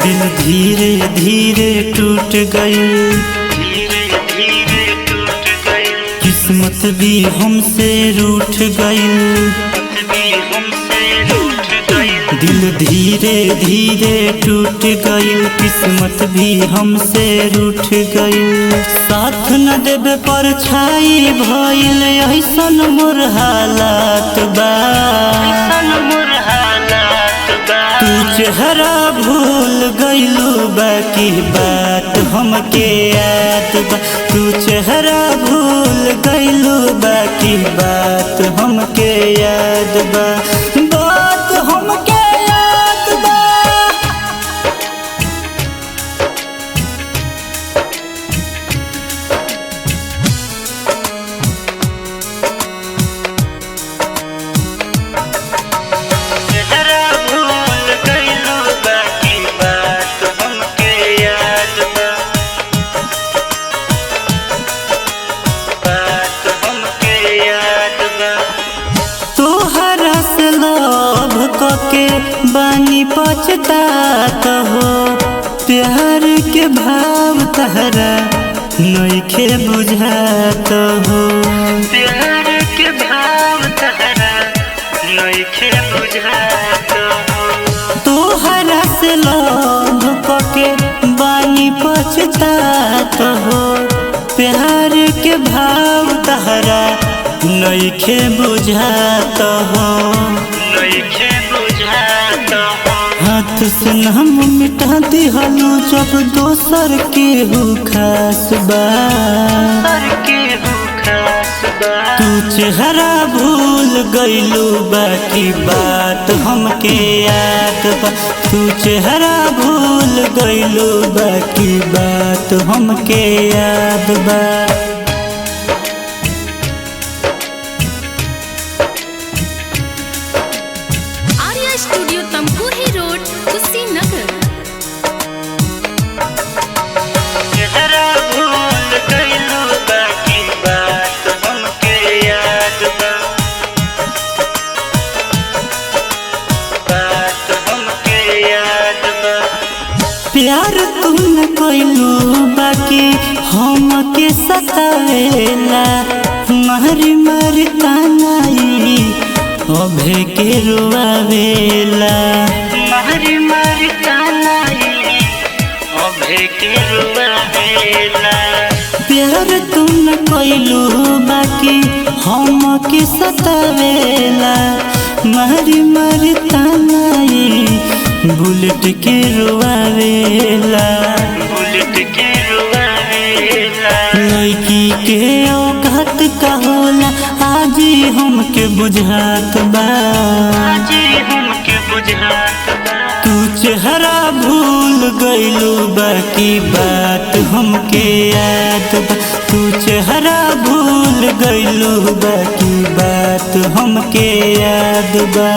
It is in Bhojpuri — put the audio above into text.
दिल धीरे धीरे टूट गई, किस्मत भी हमसे रूठ गई। दिल धीरे धीरे टूट गई, किस्मत भी हमसे रूठ गई। साथ न देबे पर छाई भइल ऐसन मोर हालात बा। तू चेहरा भूल गइलू बाकी बात हमके याद बा। तू चेहरा भूल गइलू बाकी बात हमके याद बा। बात हमके याद बा। के बानी पछतात हो, प्यार के भाव तहरा नइखे बुझात हो। प्यार के भाव तहरा नइखे बुझात हो। तोहरा से लोभ के बानी पछतात हो, प्यार के भाव तहरा नइखे बुझात हो। हाथ से नाम मिटा दिहलू जब दोसर केहू खास बा। तू चेहरा भूल गइलू बाकी बात हमके याद बा। तू चेहरा भूल गइलू बाकी बात हमके याद बा। Studio Tamkuhi road, Kushinagar. चेहरा भूल गइलू बाकी बात हमके याद बा। बात हमके याद बा। प्यार तुम कइलू बाकी हमके सतावेला। मारी मारी तानाई अभे के रुआवेला। मारी मारी तानाई अभे के रुआवेला। प्यार तुम कइलू बाकी हमके सतावेला। मारी मारी तानाई बुलेट के रुआवेला। बुलेट के रुआवेला। लड़की के औकात का होला आज हमके बुझात बा। आज हमके बुझात बा। तू चेहरा भूल गइलू बाकी बात हमके याद बा। तू चेहरा भूल गइलू बाकी बात हमके याद बा।